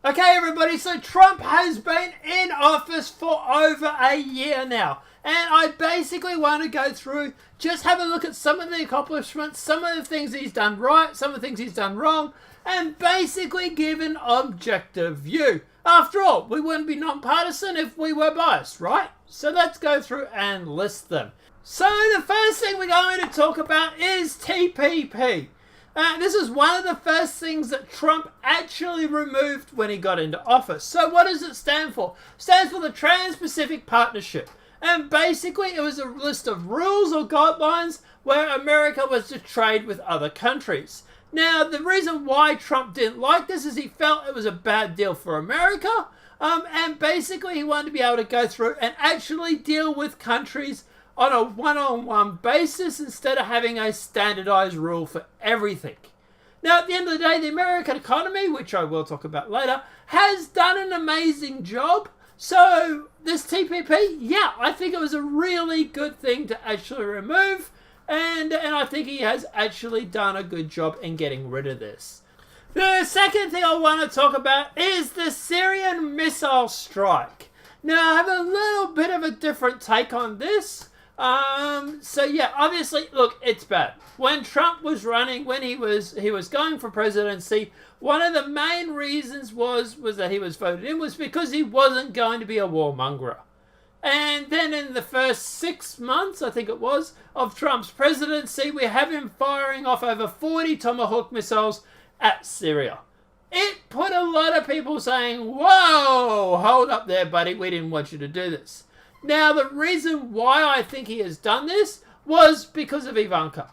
Okay, everybody, so Trump has been in office for over a year now. And I basically want to go through, just have a look at some of the accomplishments, some of the things he's done right, some of the things he's done wrong, and basically give an objective view. After all, we wouldn't be nonpartisan if we were biased, right? So let's go through and list them. So the first thing we're going to talk about is TPP. This is one of the first things that Trump actually removed when he got into office. So what does it stand for? It stands for the Trans-Pacific Partnership. And basically it was a list of rules or guidelines where America was to trade with other countries. Now, the reason why Trump didn't like this is he felt it was a bad deal for America. And basically he wanted to be able to go through and actually deal with countries on a one-on-one basis instead of having a standardized rule for everything. Now, at the end of the day, the American economy, which I will talk about later, has done an amazing job. So this TPP, yeah, I think it was a really good thing to actually remove. And I think he has actually done a good job in getting rid of this. The second thing I want to talk about is the Syrian missile strike. Now, I have a little bit of a different take on this. So yeah, obviously, look, it's bad. When Trump was running, when he was going for presidency, one of the main reasons was that he was voted in was because he wasn't going to be a warmonger. And then in the first 6 months, I think it was, of Trump's presidency, we have him firing off over 40 Tomahawk missiles at Syria. It put a lot of people saying, whoa, hold up there, buddy, we didn't want you to do this. Now, the reason why I think he has done this was because of Ivanka.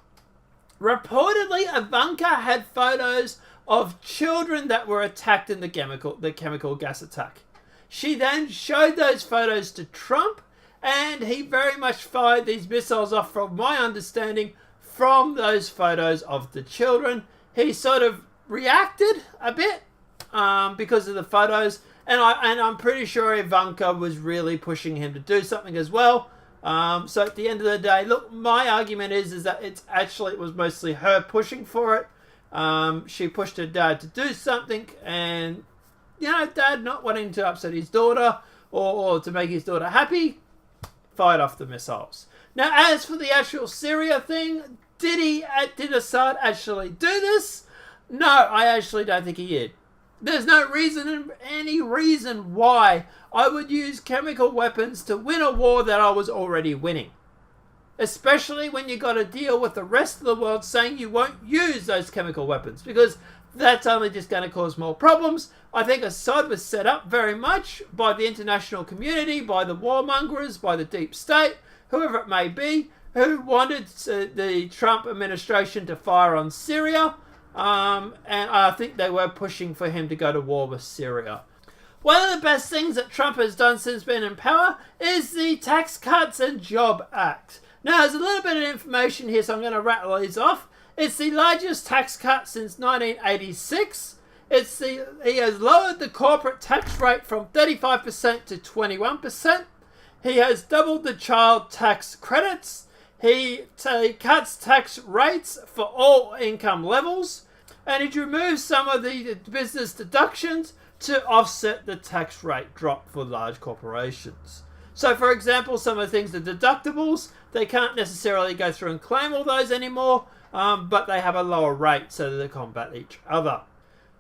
Reportedly, Ivanka had photos of children that were attacked in the chemical gas attack. She then showed those photos to Trump, and he very much fired these missiles off, from my understanding, from those photos of the children. He sort of reacted a bit because of the photos. And I'm pretty sure Ivanka was really pushing him to do something as well. So at the end of the day, look, my argument is that it was mostly her pushing for it. She pushed her dad to do something, and dad not wanting to upset his daughter or to make his daughter happy, fired off the missiles. Now, as for the actual Syria thing, did Assad actually do this? No, I actually don't think he did. There's no any reason why I would use chemical weapons to win a war that I was already winning. Especially when you got to deal with the rest of the world saying you won't use those chemical weapons, because that's only just going to cause more problems. I think Assad was set up very much by the international community, by the warmongers, by the deep state, whoever it may be, who wanted the Trump administration to fire on Syria. And I think they were pushing for him to go to war with Syria. One of the best things that Trump has done since being in power is the Tax Cuts and Job Act. Now, there's a little bit of information here, so I'm going to rattle these off. It's the largest tax cut since 1986. He has lowered the corporate tax rate from 35% to 21%. He has doubled the child tax credits. He cuts tax rates for all income levels, and he removes some of the business deductions to offset the tax rate drop for large corporations. So, for example, some of the things, the deductibles, they can't necessarily go through and claim all those anymore, but they have a lower rate so that they combat each other.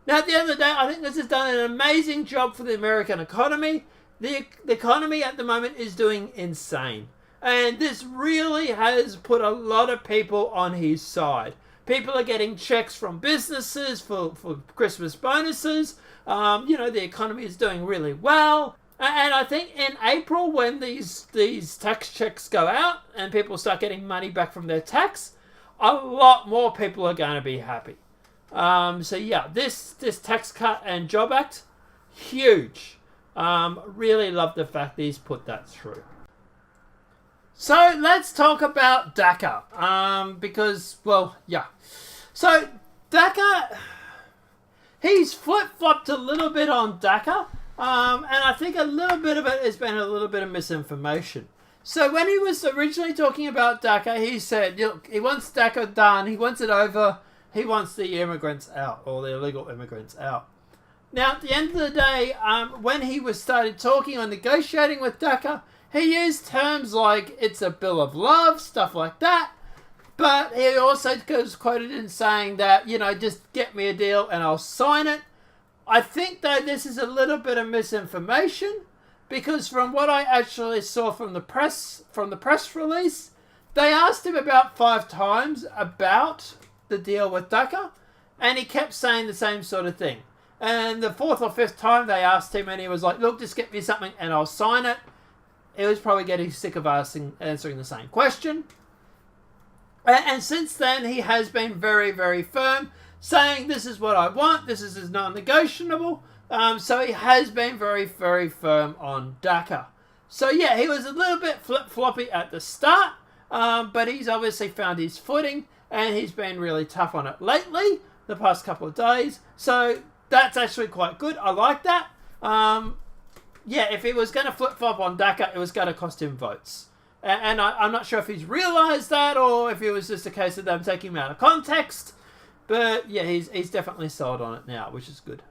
Now, at the end of the day, I think this has done an amazing job for the American economy. The economy at the moment is doing insane. And this really has put a lot of people on his side. People are getting checks from businesses for Christmas bonuses. The economy is doing really well. And I think in April, when these tax checks go out and people start getting money back from their tax, a lot more people are going to be happy. So yeah, this Tax Cut and Job Act, huge. Really love the fact that he's put that through. So let's talk about DACA, because, well, yeah. So DACA, he's flip-flopped a little bit on DACA, and I think a little bit of it has been a little bit of misinformation. So when he was originally talking about DACA, he said, look, he wants DACA done, he wants it over, he wants the immigrants out, or the illegal immigrants out. Now, at the end of the day, when he was started talking or negotiating with DACA, he used terms like it's a bill of love, stuff like that. But he also was quoted in saying that, just get me a deal and I'll sign it. I think, though, this is a little bit of misinformation, because from what I actually saw from the press release, they asked him about 5 times about the deal with DACA, and he kept saying the same sort of thing. And the 4th or 5th time they asked him, and he was like, look, just get me something and I'll sign it. He was probably getting sick of answering the same question. And since then, he has been very, very firm, saying this is what I want, this is non-negotiable. So he has been very, very firm on DACA. So yeah, he was a little bit flip-floppy at the start, but he's obviously found his footing, and he's been really tough on it lately, the past couple of days. So that's actually quite good. I like that. Yeah, if he was going to flip-flop on DACA, it was going to cost him votes. And I'm not sure if he's realised that, or if it was just a case of them taking him out of context. But yeah, he's definitely sold on it now, which is good.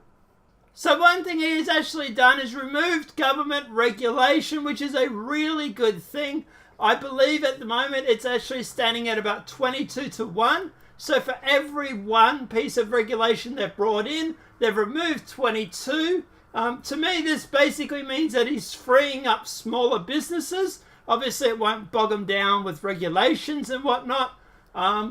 So one thing he has actually done is removed government regulation, which is a really good thing. I believe at the moment it's actually standing at about 22-1. So for every one piece of regulation they've brought in, they've removed 22. To me, this basically means that he's freeing up smaller businesses. Obviously, it won't bog them down with regulations and whatnot,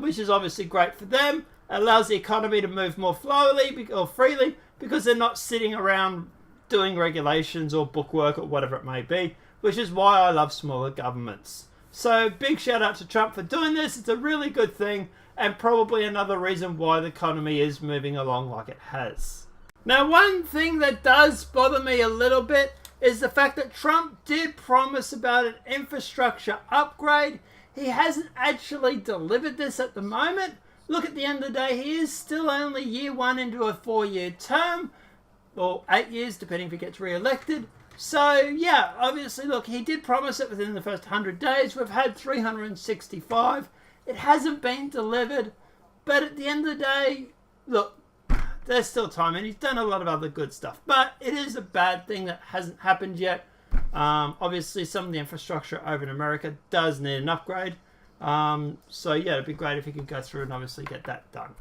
which is obviously great for them. It allows the economy to move more freely, because they're not sitting around doing regulations or bookwork or whatever it may be, which is why I love smaller governments. So big shout out to Trump for doing this. It's a really good thing, and probably another reason why the economy is moving along like it has. Now, one thing that does bother me a little bit is the fact that Trump did promise about an infrastructure upgrade. He hasn't actually delivered this at the moment. Look, at the end of the day, he is still only year 1 into a 4-year term, or 8 years, depending if he gets re-elected. So, yeah, obviously, look, he did promise it within the first 100 days. We've had 365. It hasn't been delivered. But at the end of the day, look, there's still time, and he's done a lot of other good stuff. But it is a bad thing that hasn't happened yet. Obviously, some of the infrastructure over in America does need an upgrade. So, yeah, it'd be great if he could go through and obviously get that done.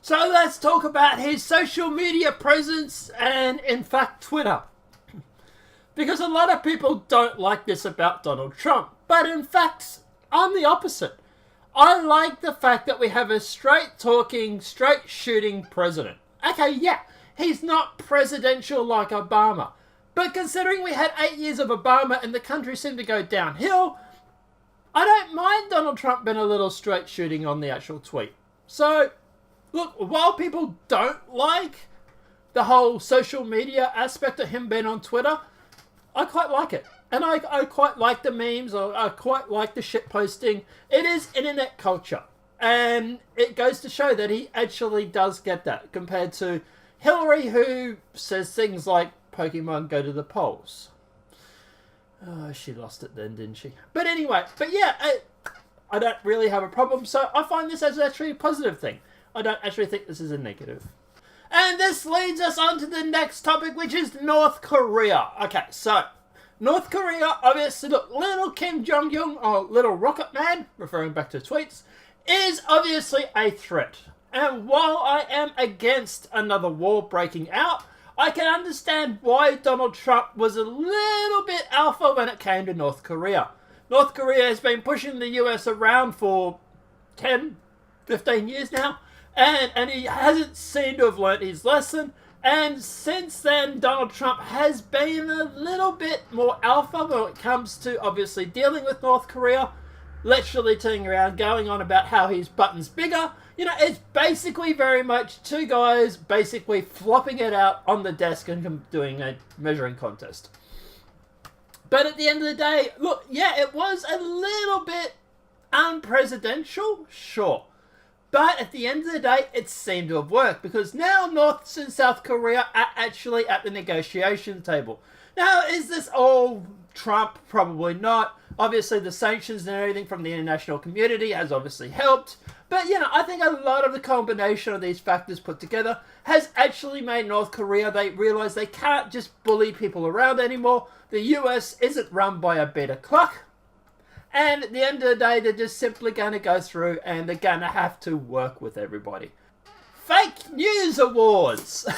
So, let's talk about his social media presence and, in fact, Twitter. Because a lot of people don't like this about Donald Trump. But, in fact, I'm the opposite. I like the fact that we have a straight-talking, straight-shooting president. Okay, yeah, he's not presidential like Obama. But considering we had 8 years of Obama and the country seemed to go downhill, I don't mind Donald Trump being a little straight-shooting on the actual tweet. So, look, while people don't like the whole social media aspect of him being on Twitter, I quite like it. And I quite like the memes, or I quite like the shit posting. It is internet culture. And it goes to show that he actually does get that, compared to Hillary, who says things like, Pokemon go to the polls. Oh, she lost it then, didn't she? But anyway, yeah, I don't really have a problem. So I find this as actually a positive thing. I don't actually think this is a negative. And this leads us on to the next topic, which is North Korea. Okay, so North Korea, obviously, look, little Kim Jong-un, or little Rocket Man, referring back to tweets, is obviously a threat. And while I am against another war breaking out, I can understand why Donald Trump was a little bit alpha when it came to North Korea. North Korea has been pushing the US around for 10, 15 years now, and he hasn't seemed to have learnt his lesson. And since then, Donald Trump has been a little bit more alpha when it comes to obviously dealing with North Korea, literally turning around, going on about how his button's bigger. You know, it's basically very much two guys basically flopping it out on the desk and doing a measuring contest. But at the end of the day, look, yeah, it was a little bit unpresidential, sure. But at the end of the day, it seemed to have worked, because now North and South Korea are actually at the negotiation table. Now, is this all Trump? Probably not. Obviously, the sanctions and everything from the international community has obviously helped. But, I think a lot of the combination of these factors put together has actually made North Korea, they realize they can't just bully people around anymore. The US isn't run by a beta clock. And at the end of the day, they're just simply going to go through and they're going to have to work with everybody. Fake News Awards!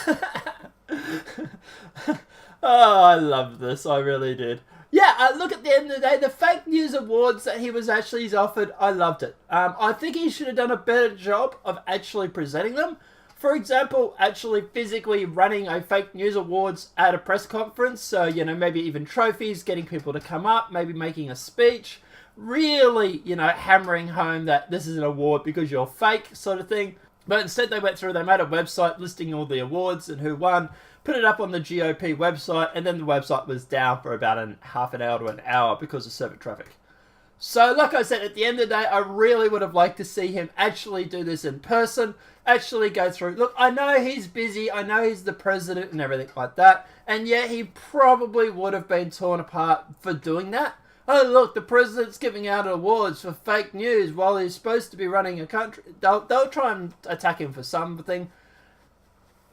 Oh, I love this. I really did. Yeah, look, at the end of the day, the Fake News Awards that he was actually offered, I loved it. I think he should have done a better job of actually presenting them. For example, actually physically running a Fake News Awards at a press conference. So, maybe even trophies, getting people to come up, maybe making a speech. Really, hammering home that this is an award because you're fake sort of thing. But instead they went through, they made a website listing all the awards and who won, put it up on the GOP website, and then the website was down for about half an hour to an hour because of server traffic. So, like I said, at the end of the day, I really would have liked to see him actually do this in person, actually go through. Look, I know he's busy, I know he's the president and everything like that, and yet he probably would have been torn apart for doing that. Oh, look, the president's giving out awards for fake news while he's supposed to be running a country. They'll try and attack him for something.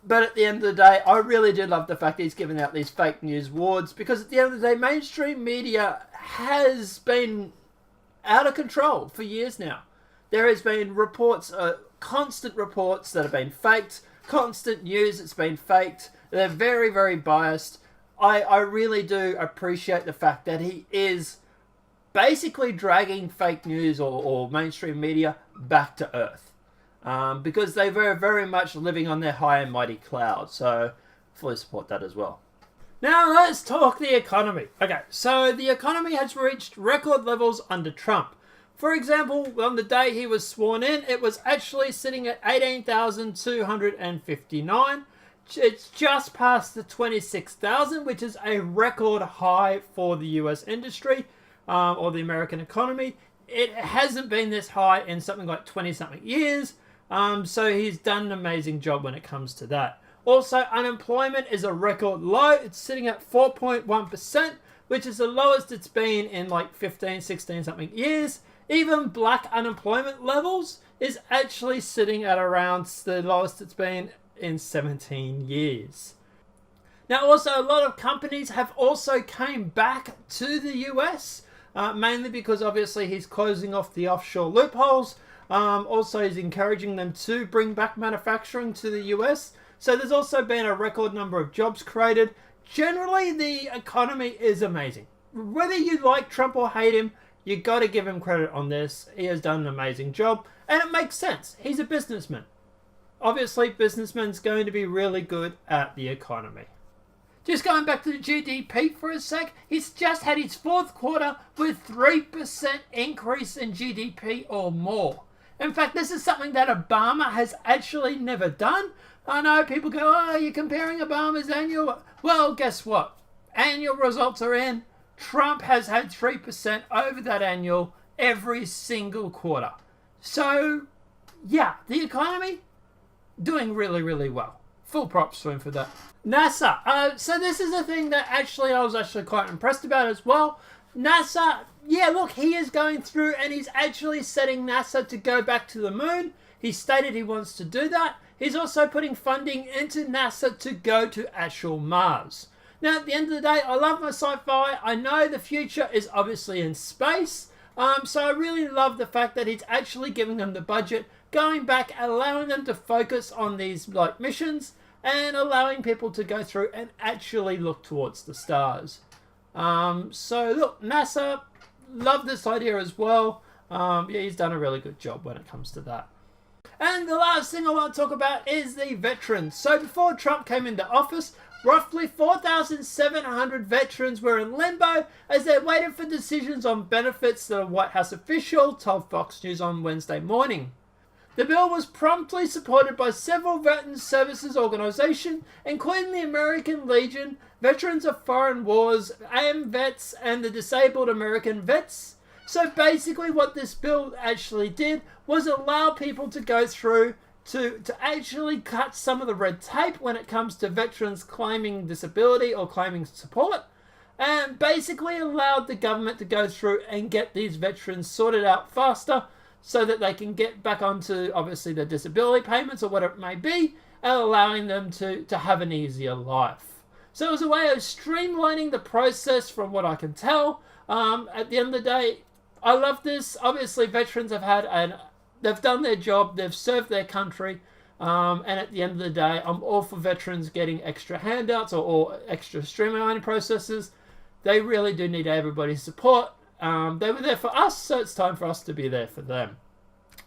But at the end of the day, I really did love the fact that he's giving out these fake news awards, because at the end of the day, mainstream media has been out of control for years now. There has been reports, constant reports that have been faked, constant news that's been faked. They're very, very biased. I really do appreciate the fact that he is basically dragging fake news or mainstream media back to earth. Because they were very much living on their high and mighty cloud. So, fully support that as well. Now, let's talk the economy. Okay, so the economy has reached record levels under Trump. For example, on the day he was sworn in, it was actually sitting at 18,259. It's just past the 26,000, which is a record high for the US industry, or the American economy. It hasn't been this high in something like 20-something years, so he's done an amazing job when it comes to that. Also, unemployment is a record low. It's sitting at 4.1%, which is the lowest it's been in like 15, 16-something years. Even black unemployment levels is actually sitting at around the lowest it's been in 17 years. Now, also, a lot of companies have also came back to the US, mainly because obviously he's closing off the offshore loopholes. Also, he's encouraging them to bring back manufacturing to the US. So there's also been a record number of jobs created. Generally, the economy is amazing. Whether you like Trump or hate him, you got to give him credit on this. He has done an amazing job, and it makes sense. He's a businessman. Obviously, businessman's going to be really good at the economy. Just going back to the GDP for a sec, he's just had his fourth quarter with 3% increase in GDP or more. In fact, this is something that Obama has actually never done. I know people go, oh, you're comparing Obama's annual. Well, guess what? Annual results are in. Trump has had 3% over that annual every single quarter. So, yeah, the economy doing really, really well. Full props to him for that. NASA. So this is a thing that actually I was actually quite impressed about as well. NASA, yeah, look, he is going through and he's actually setting NASA to go back to the moon. He stated he wants to do that. He's also putting funding into NASA to go to actual Mars. Now, at the end of the day, I love my sci-fi. I know the future is obviously in space. So I really love the fact that he's actually giving them the budget, going back, allowing them to focus on these like missions, and allowing people to go through and actually look towards the stars. So look, NASA, love this idea as well. Yeah, he's done a really good job when it comes to that. And the last thing I want to talk about is the veterans. So before Trump came into office, roughly 4,700 veterans were in limbo as they waited for decisions on benefits, the White House official told Fox News on Wednesday morning. The bill was promptly supported by several Veterans Services organizations, including the American Legion, Veterans of Foreign Wars, AMVETS, and the Disabled American Vets. So basically what this bill actually did was allow people to go through to actually cut some of the red tape when it comes to veterans claiming disability or claiming support. and basically allowed the government to go through and get these veterans sorted out faster so that they can get back onto, obviously, their disability payments or whatever it may be, and allowing them to have an easier life. So it was a way of streamlining the process from what I can tell. At the end of the day, I love this. Obviously, veterans they've done their job, they've served their country, and at the end of the day, I'm all for veterans getting extra handouts or extra streamlining processes. They really do need everybody's support. They were there for us, so it's time for us to be there for them.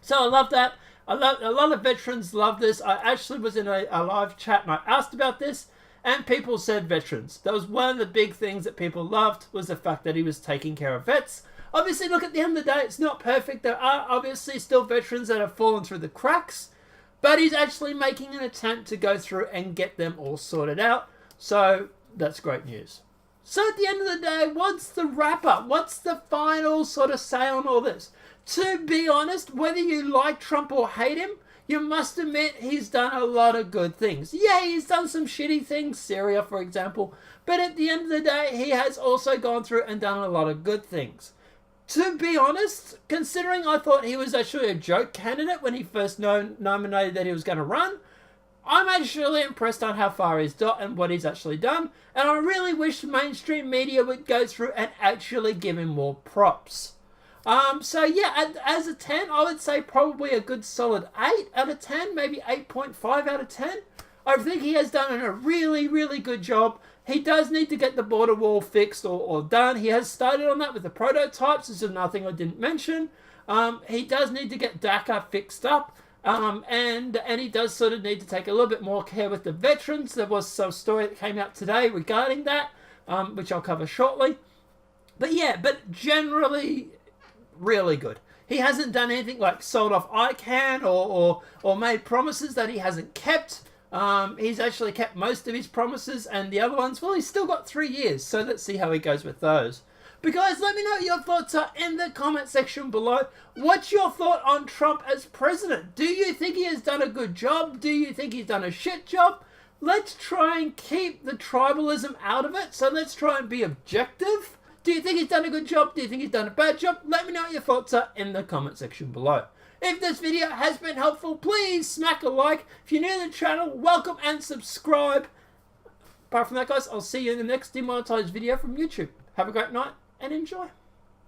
So I love that. A lot of veterans love this. I actually was in a live chat and I asked about this, and people said veterans. That was one of the big things that people loved, was the fact that he was taking care of vets. Obviously, look, at the end of the day, it's not perfect. There are obviously still veterans that have fallen through the cracks, but he's actually making an attempt to go through and get them all sorted out. So that's great news. So at the end of the day, what's the wrap-up? What's the final sort of say on all this? To be honest, whether you like Trump or hate him, you must admit he's done a lot of good things. Yeah, he's done some shitty things, Syria, for example, but at the end of the day, he has also gone through and done a lot of good things. To be honest, considering I thought he was actually a joke candidate when he first nominated that he was going to run, I'm actually impressed on how far he's got and what he's actually done, and I really wish mainstream media would go through and actually give him more props. So yeah, as a 10, I would say probably a good solid 8 out of 10, maybe 8.5 out of 10. I think he has done a really, really good job. He does need to get the border wall fixed or done. He has started on that with the prototypes. This is another thing I didn't mention. He does need to get DACA fixed up. And he does sort of need to take a little bit more care with the veterans. There was some story that came out today regarding that, which I'll cover shortly. But yeah, but generally, really good. He hasn't done anything like sold off ICANN or made promises that he hasn't kept. He's actually kept most of his promises, and the other ones, well, he's still got 3 years, so let's see how he goes with those. But guys, let me know what your thoughts are in the comment section below. What's your thought on Trump as president? Do you think he has done a good job? Do you think he's done a shit job? Let's try and keep the tribalism out of it, so let's try and be objective. Do you think he's done a good job? Do you think he's done a bad job? Let me know what your thoughts are in the comment section below. If this video has been helpful, please smack a like. If you're new to the channel, welcome and subscribe. Apart from that, guys, I'll see you in the next demonetized video from YouTube. Have a great night and enjoy.